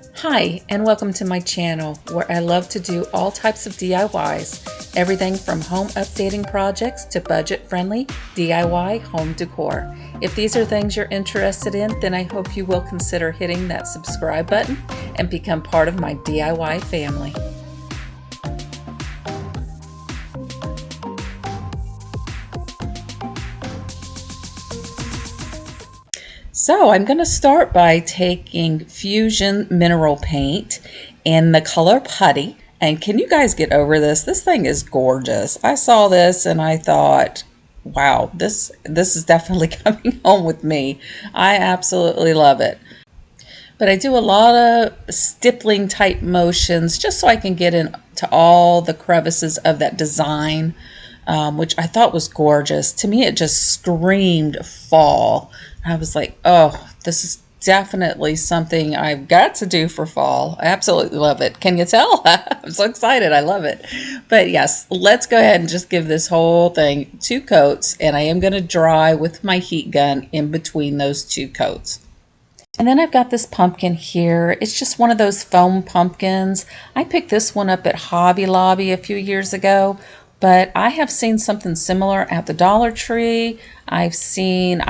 Hi, and welcome to my channel where I love to do all types of DIYs, everything from home updating projects to budget-friendly DIY home decor. If these are things you're interested in, then I hope you will consider hitting that subscribe button and become part of my DIY family. So I'm going to start by taking Fusion Mineral Paint in the color Putty. And can you guys get over this? This thing is gorgeous. I saw this and I thought, wow, this is definitely coming home with me. I absolutely love it. But I do a lot of stippling type motions just so I can get into all the crevices of that design. Which I thought was gorgeous. To me, it just screamed fall. I was like, oh, this is definitely something I've got to do for fall. I absolutely love it. Can you tell? I'm so excited. I love it. But yes, let's go ahead and just give this whole thing 2 coats, and I am going to dry with my heat gun in between those 2 coats. And then I've got this pumpkin here. It's just one of those foam pumpkins. I picked this one up at Hobby Lobby a few years ago, but I have seen something similar at the Dollar Tree. I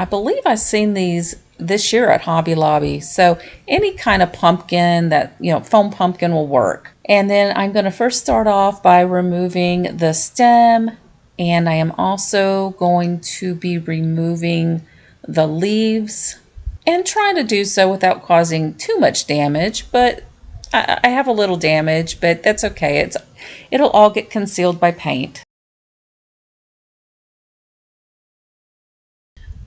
believe I've seen these this year at Hobby Lobby. So any kind of pumpkin that, foam pumpkin will work. And then I'm going to first start off by removing the stem, and I am also going to be removing the leaves and trying to do so without causing too much damage, but I have a little damage, but that's okay. It'll all get concealed by paint.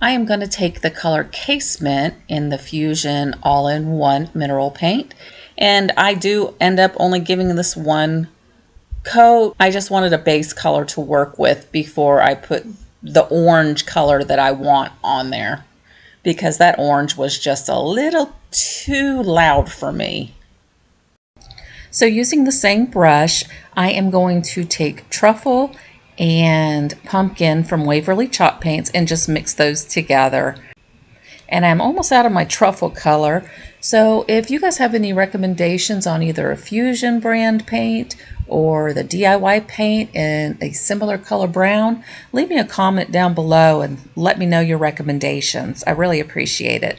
I am going to take the color Casement in the Fusion All-in-One Mineral Paint, and I do end up only giving this 1 coat. I just wanted a base color to work with before I put the orange color that I want on there, because that orange was just a little too loud for me. So using the same brush, I am going to take Truffle and Pumpkin from Waverly Chalk Paints and just mix those together. And I'm almost out of my Truffle color, so if you guys have any recommendations on either a Fusion brand paint or the DIY paint in a similar color brown, leave me a comment down below and let me know your recommendations. I really appreciate it.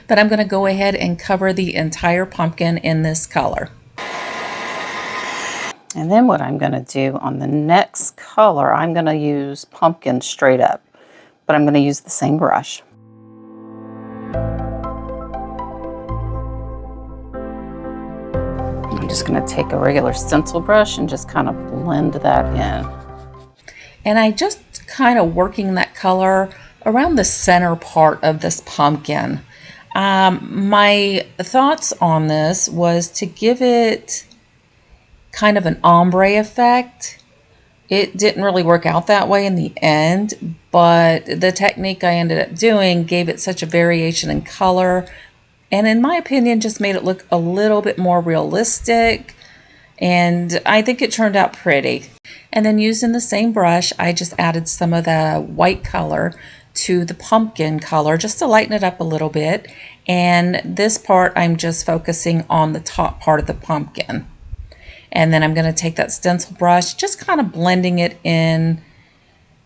But I'm going to go ahead and cover the entire pumpkin in this color. And then what I'm going to do on the next color, I'm going to use pumpkin straight up, but I'm going to use the same brush. I'm just going to take a regular stencil brush and just kind of blend that in. And I just kind of working that color around the center part of this pumpkin. My thoughts on this was to give it kind of an ombre effect. It didn't really work out that way in the end, but the technique I ended up doing gave it such a variation in color, and in my opinion just made it look a little bit more realistic, and I think it turned out pretty. And then using the same brush, I just added some of the white color to the pumpkin color just to lighten it up a little bit, and this part I'm just focusing on the top part of the pumpkin. And then I'm going to take that stencil brush, just kind of blending it in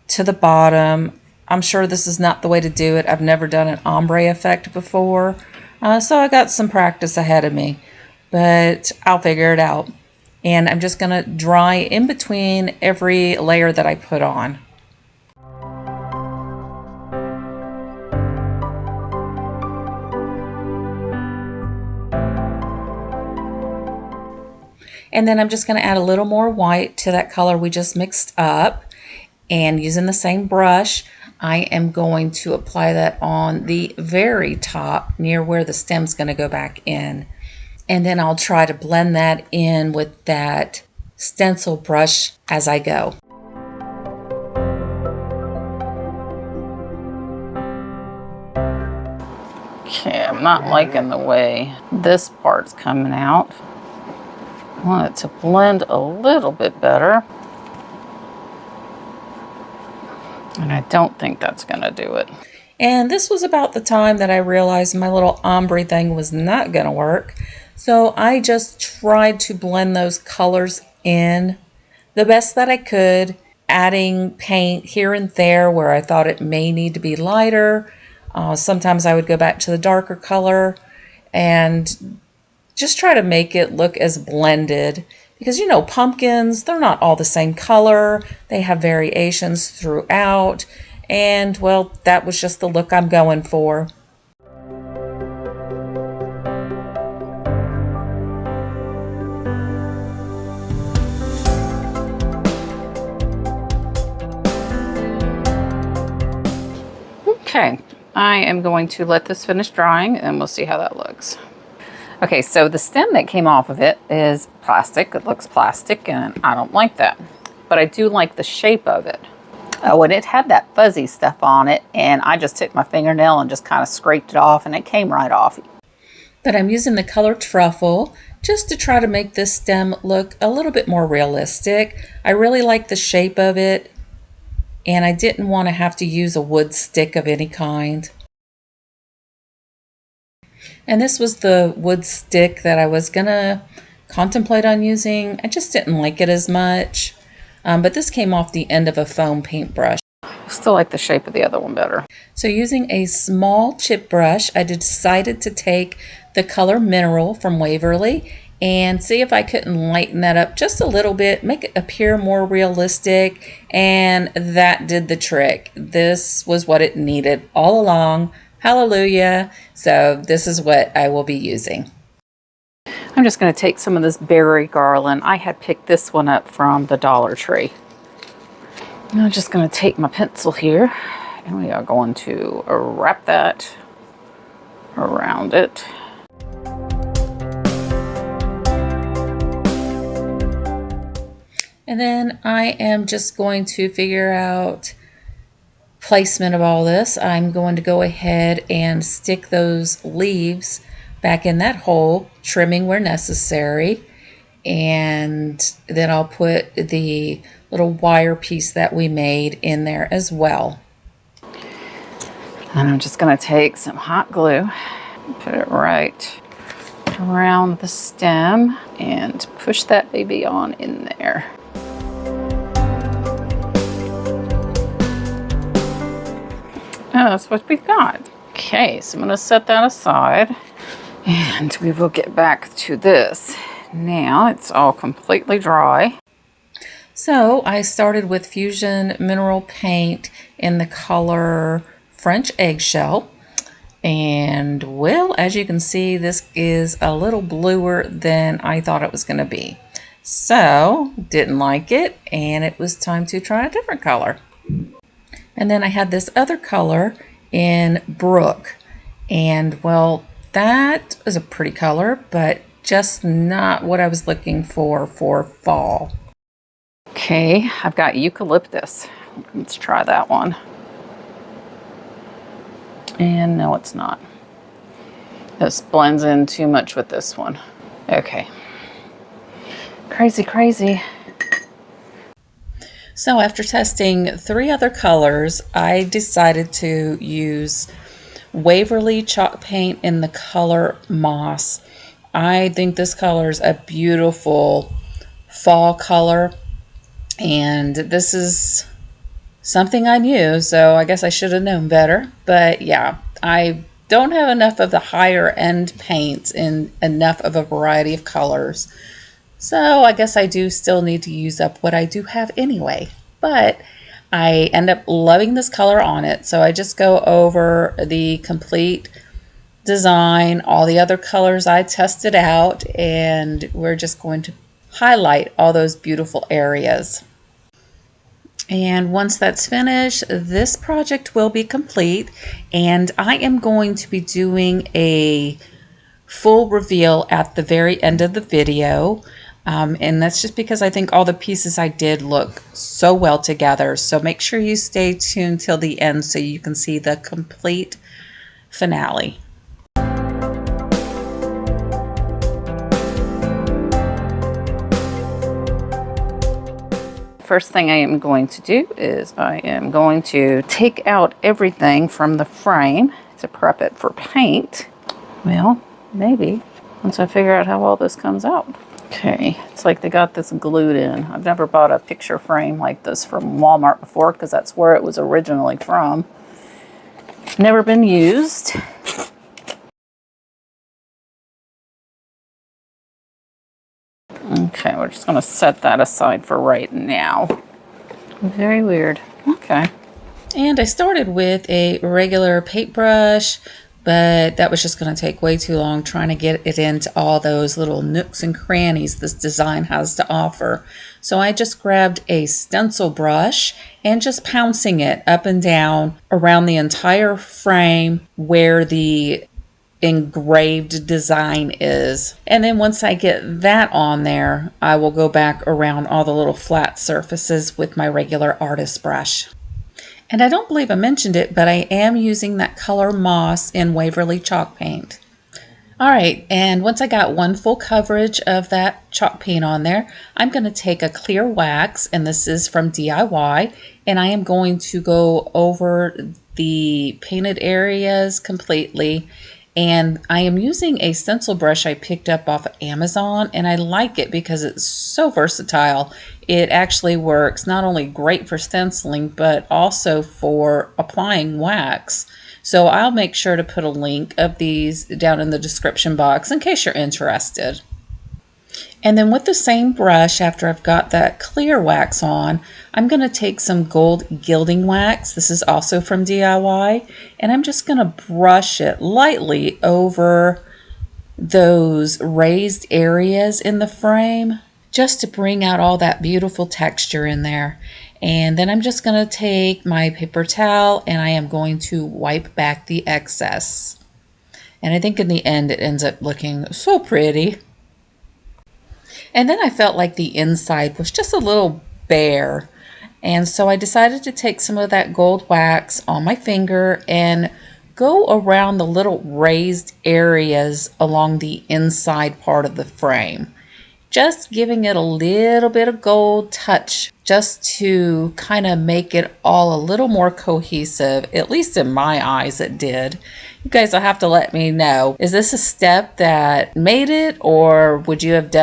to the bottom. I'm sure this is not the way to do it. I've never done an ombre effect before, so I got some practice ahead of me, but I'll figure it out. And I'm just going to dry in between every layer that I put on. And then I'm just going to add a little more white to that color we just mixed up. And using the same brush, I am going to apply that on the very top near where the stem's going to go back in. And then I'll try to blend that in with that stencil brush as I go. Okay, I'm not liking the way this part's coming out. I want it to blend a little bit better. And I don't think that's going to do it. And this was about the time that I realized my little ombre thing was not going to work. So I just tried to blend those colors in the best that I could, adding paint here and there where I thought it may need to be lighter. Sometimes I would go back to the darker color and just try to make it look as blended, because you know, pumpkins, they're not all the same color. They have variations throughout, and well, that was just the look I'm going for. Okay, I am going to let this finish drying and we'll see how that looks. Okay, so the stem that came off of it is plastic. It looks plastic and I don't like that, but I do like the shape of it. Oh, and it had that fuzzy stuff on it, and I just took my fingernail and just kind of scraped it off and it came right off. But I'm using the color Truffle just to try to make this stem look a little bit more realistic. I really like the shape of it, and I didn't want to have to use a wood stick of any kind. And this was the wood stick that I was gonna contemplate on using. I just didn't like it as much. But this came off the end of a foam paintbrush. Still like the shape of the other one better. So using a small chip brush, I decided to take the color Mineral from Waverly and see if I couldn't lighten that up just a little bit, make it appear more realistic, and that did the trick. This was what it needed all along. Hallelujah. So this is what I will be using. I'm just going to take some of this berry garland. I had picked this one up from the Dollar Tree. I'm just going to take my pencil here and we are going to wrap that around it. And then I am just going to figure out placement of all this. I'm going to go ahead and stick those leaves back in that hole, trimming where necessary. And then I'll put the little wire piece that we made in there as well. And I'm just going to take some hot glue, put it right around the stem and push that baby on in there. Oh, that's what we've got. Okay, so I'm going to set that aside and we will get back to this. Now it's all completely dry. So I started with Fusion Mineral Paint in the color French Eggshell. And well, as you can see, this is a little bluer than I thought it was going to be. So didn't like it, and it was time to try a different color. And then I had this other color in Brook. And well, that is a pretty color, but just not what I was looking for fall. Okay, I've got eucalyptus. Let's try that one. And no, it's not. This blends in too much with this one. Okay. Crazy, crazy. So after testing 3 other colors, I decided to use Waverly chalk paint in the color Moss. I think this color is a beautiful fall color, and this is something I knew, so I guess I should have known better. But yeah, I don't have enough of the higher end paints in enough of a variety of colors. So I guess I do still need to use up what I do have anyway. But I end up loving this color on it. So I just go over the complete design, all the other colors I tested out, and we're just going to highlight all those beautiful areas. And once that's finished, this project will be complete, and I am going to be doing a full reveal at the very end of the video. And that's just because I think all the pieces I did look so well together. So make sure you stay tuned till the end so you can see the complete finale. First thing I am going to do is I am going to take out everything from the frame to prep it for paint. Well, maybe once I figure out how all this comes out. Okay, it's like they got this glued in. I've never bought a picture frame like this from Walmart before because that's where it was originally from. Never been used. Okay, we're just going to set that aside for right now. Very weird. Okay. And I started with a regular paintbrush, but that was just going to take way too long trying to get it into all those little nooks and crannies this design has to offer. So I just grabbed a stencil brush and just pouncing it up and down around the entire frame where the engraved design is. And then once I get that on there, I will go back around all the little flat surfaces with my regular artist brush. And I don't believe I mentioned it, but I am using that color Moss in Waverly chalk paint. All right, and once I got one full coverage of that chalk paint on there, I'm going to take a clear wax, and this is from DIY, and I am going to go over the painted areas completely. And I am using a stencil brush I picked up off of Amazon, and I like it because it's so versatile. It actually works not only great for stenciling, but also for applying wax. So I'll make sure to put a link of these down in the description box in case you're interested. And then with the same brush, after I've got that clear wax on, I'm going to take some gold gilding wax. This is also from DIY. And I'm just going to brush it lightly over those raised areas in the frame, just to bring out all that beautiful texture in there. And then I'm just going to take my paper towel and I am going to wipe back the excess. And I think in the end it ends up looking so pretty. And then I felt like the inside was just a little bare. And so I decided to take some of that gold wax on my finger and go around the little raised areas along the inside part of the frame. Just giving it a little bit of gold touch just to kind of make it all a little more cohesive. At least in my eyes it did. You guys will have to let me know. Is this a step that made it, or would you have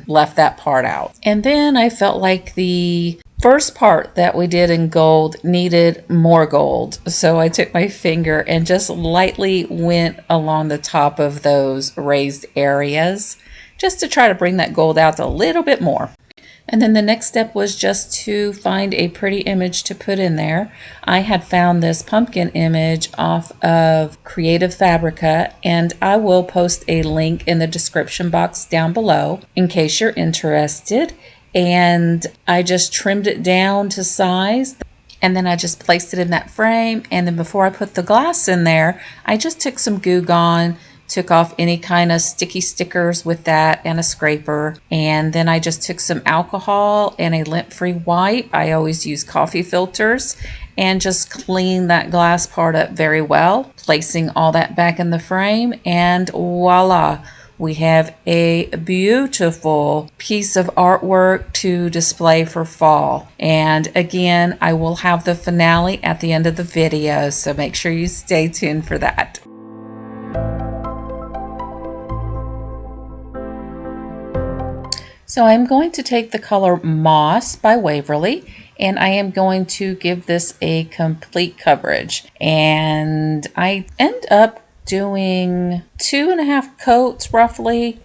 left that part out? And then I felt like the first part that we did in gold needed more gold. So I took my finger and just lightly went along the top of those raised areas, just to try to bring that gold out a little bit more. And then the next step was just to find a pretty image to put in there. I had found this pumpkin image off of Creative Fabrica, and I will post a link in the description box down below in case you're interested. And I just trimmed it down to size. And then I just placed it in that frame. And then before I put the glass in there, I just took some Goo Gone, took off any kind of sticky stickers with that and a scraper. And then I just took some alcohol and a lint-free wipe. I always use coffee filters, and just clean that glass part up very well, placing all that back in the frame. And voila, we have a beautiful piece of artwork to display for fall. And again, I will have the finale at the end of the video, so make sure you stay tuned for that. So I'm going to take the color Moss by Waverly, and I am going to give this a complete coverage. And I end up doing 2.5 coats roughly.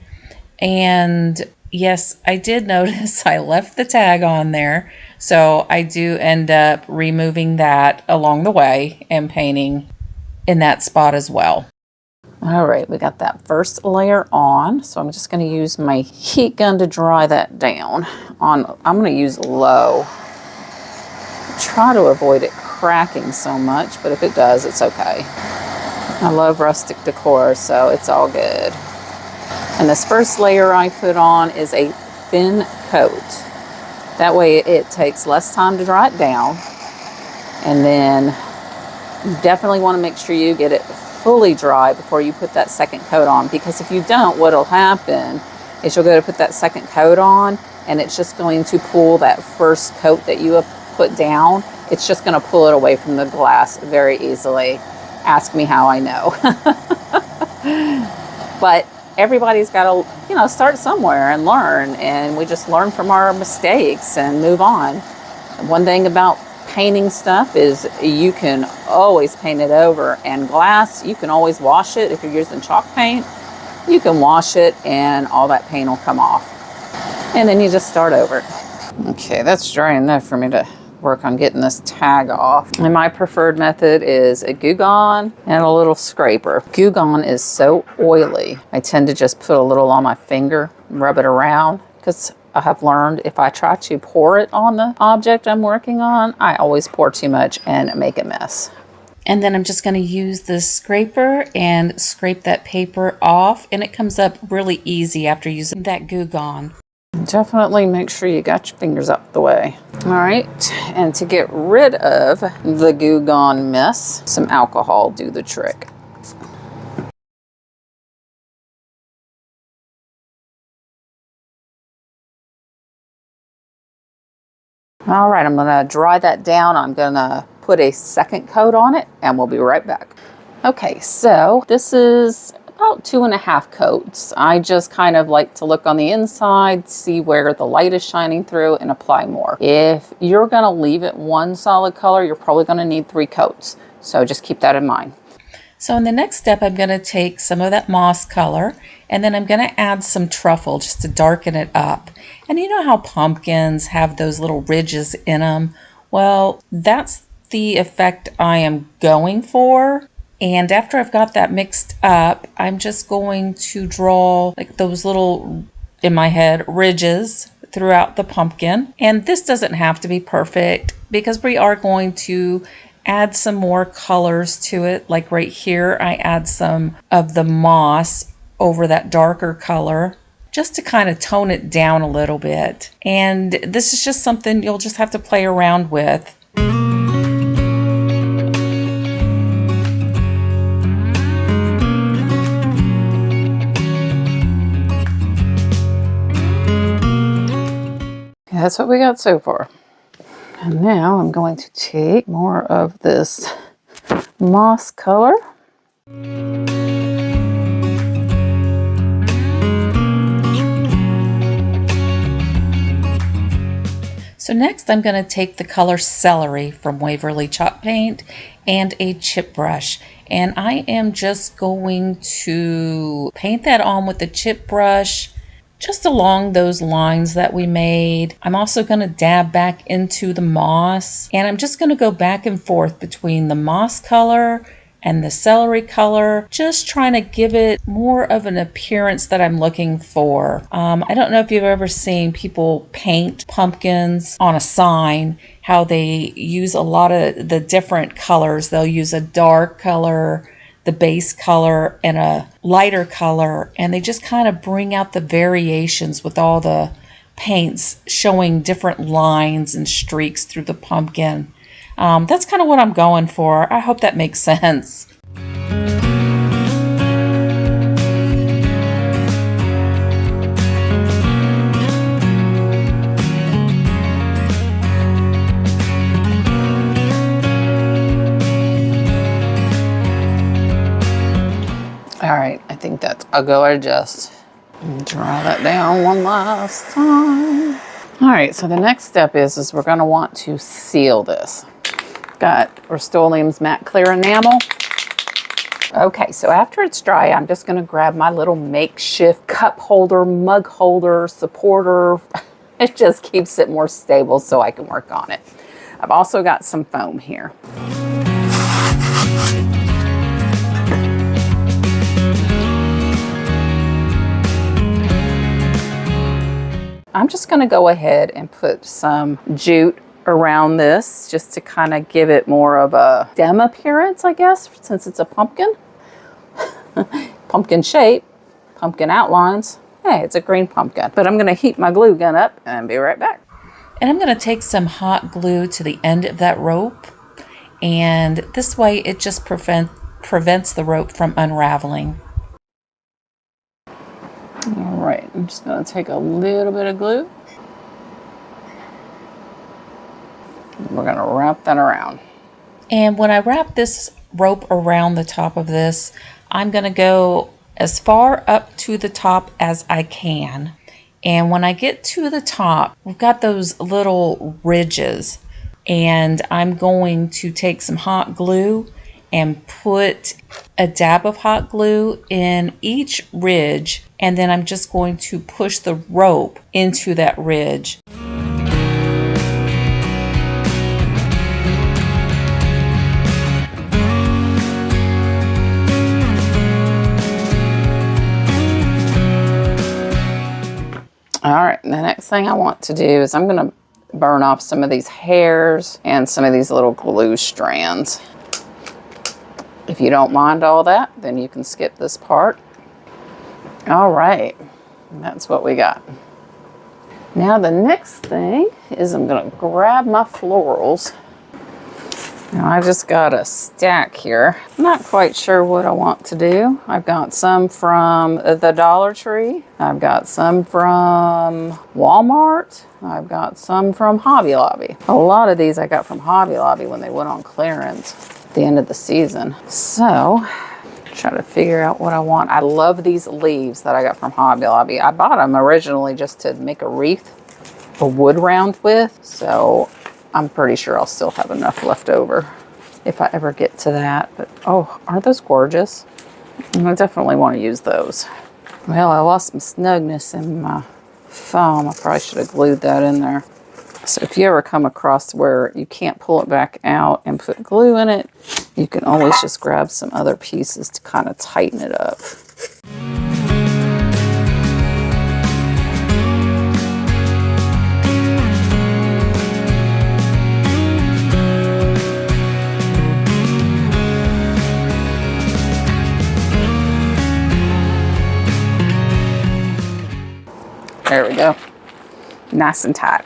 And yes, I did notice I left the tag on there. So I do end up removing that along the way and painting in that spot as well. All right, we got that first layer on, so I'm just going to use my heat gun to dry that down. I'm going to use low. Try to avoid it cracking so much, but if it does, it's okay. I love rustic decor, so it's all good. And this first layer I put on is a thin coat. That way it takes less time to dry it down. And then you definitely want to make sure you get it fully dry before you put that second coat on, because if you don't, what'll happen is you'll go to put that second coat on and it's just going to pull that first coat that you have put down. It's just going to pull it away from the glass very easily. Ask me how I know. But everybody's got to, start somewhere and learn. And we just learn from our mistakes and move on. One thing about painting stuff is you can always paint it over. And glass, you can always wash it. If you're using chalk paint, you can wash it and all that paint will come off. And then you just start over. Okay, that's dry enough for me to work on getting this tag off. And my preferred method is a Goo Gone and a little scraper. Goo Gone is so oily. I tend to just put a little on my finger and rub it around, because I have learned if I try to pour it on the object I'm working on, I always pour too much and make a mess. And then I'm just going to use this scraper and scrape that paper off, and it comes up really easy after using that Goo Gone. Definitely make sure you got your fingers out the way. All right, and to get rid of the Goo Gone mess, some alcohol do the trick. All right, I'm gonna dry that down. I'm gonna put a second coat on it and we'll be right back. Okay, so this is about 2.5 coats. I just kind of like to look on the inside, see where the light is shining through, and apply more. If you're gonna leave it one solid color, you're probably gonna need 3 coats. So just keep that in mind. So in the next step, I'm going to take some of that moss color, and then I'm going to add some truffle just to darken it up. And you know how pumpkins have those little ridges in them? Well, that's the effect I am going for. And after I've got that mixed up, I'm just going to draw like those little, in my head, ridges throughout the pumpkin. And this doesn't have to be perfect, because we are going to add some more colors to it. Like right here, I add some of the moss over that darker color just to kind of tone it down a little bit. And this is just something you'll just have to play around with. That's what we got so far. And now I'm going to take more of this moss color. So next I'm going to take the color Celery from Waverly Chalk Paint and a chip brush. And I am just going to paint that on with the chip brush, just along those lines that we made. I'm also going to dab back into the moss, and I'm just going to go back and forth between the moss color and the celery color, just trying to give it more of an appearance that I'm looking for. I don't know if you've ever seen people paint pumpkins on a sign, how they use a lot of the different colors. They'll use a dark color, the base color, and a lighter color, and they just kind of bring out the variations with all the paints showing different lines and streaks through the pumpkin. That's kind of what I'm going for. I hope that makes sense. All right, I think that's, I'll go adjust. Draw that down one last time. All right, so the next step is we're gonna want to seal this. Got Rust-Oleum's matte clear enamel. Okay, so after it's dry, I'm just gonna grab my little makeshift cup holder, mug holder, supporter. It just keeps it more stable so I can work on it. I've also got some foam here. I'm just gonna go ahead and put some jute around this just to kind of give it more of a stem appearance, I guess, since it's a pumpkin. Pumpkin shape, pumpkin outlines. Hey, it's a green pumpkin. But I'm going to heat my glue gun up and be right back. And I'm going to take some hot glue to the end of that rope, and this way it just prevents the rope from unraveling. All right, I'm just going to take a little bit of glue. We're going to wrap that around. And when I wrap this rope around the top of this, I'm going to go as far up to the top as I can. And when I get to the top, we've got those little ridges, and I'm going to take some hot glue and put a dab of hot glue in each ridge, and then I'm just going to push the rope into that ridge. All right, the next thing I want to do is I'm going to burn off some of these hairs and some of these little glue strands. If you don't mind all that, then you can skip this part. All right, that's what we got. Now the next thing is I'm going to grab my florals. Now I just got a stack here. I'm not quite sure what I want to do. I've got some from the Dollar Tree. I've got some from Walmart. I've got some from Hobby Lobby. A lot of these I got from Hobby Lobby when they went on clearance at the end of the season. So, try to figure out what I want. I love these leaves that I got from Hobby Lobby. I bought them originally just to make a wreath, a wood round with. So, I'm pretty sure I'll still have enough left over if I ever get to that. But, oh, aren't those gorgeous? I definitely want to use those. Well, I lost some snugness in my foam. I probably should have glued that in there. So if you ever come across where you can't pull it back out and put glue in it, you can always just grab some other pieces to kind of tighten it up. There we go. Nice and tight.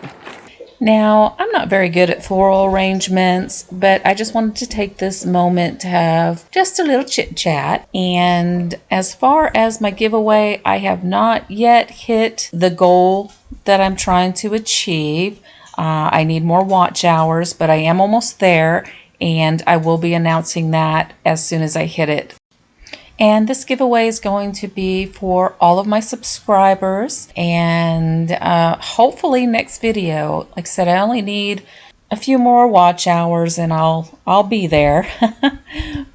Now, I'm not very good at floral arrangements, but I just wanted to take this moment to have just a little chit chat. And as far as my giveaway, I have not yet hit the goal that I'm trying to achieve. I need more watch hours, but I am almost there, and I will be announcing that as soon as I hit it. And this giveaway is going to be for all of my subscribers, and hopefully next video. Like I said, I only need a few more watch hours and I'll be there.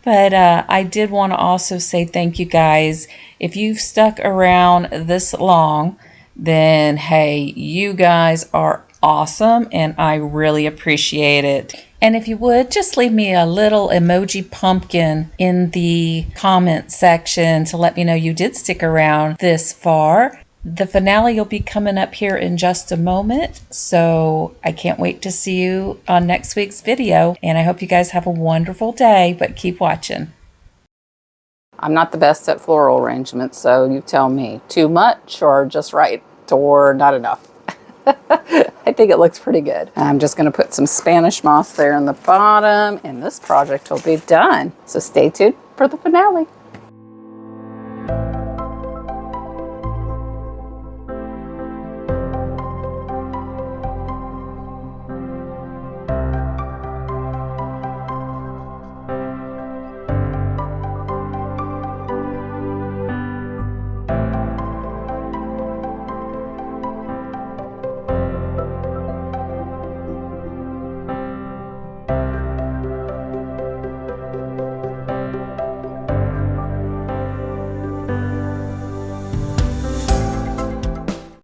But I did want to also say thank you guys. If you've stuck around this long, then hey, you guys are awesome and I really appreciate it. And if you would, just leave me a little emoji pumpkin in the comment section to let me know you did stick around this far. The finale will be coming up here in just a moment, so I can't wait to see you on next week's video, and I hope you guys have a wonderful day, but keep watching. I'm not the best at floral arrangements, so you tell me. Too much or just right or not enough? I think it looks pretty good. I'm just going to put some Spanish moss there in the bottom, and this project will be done. So stay tuned for the finale.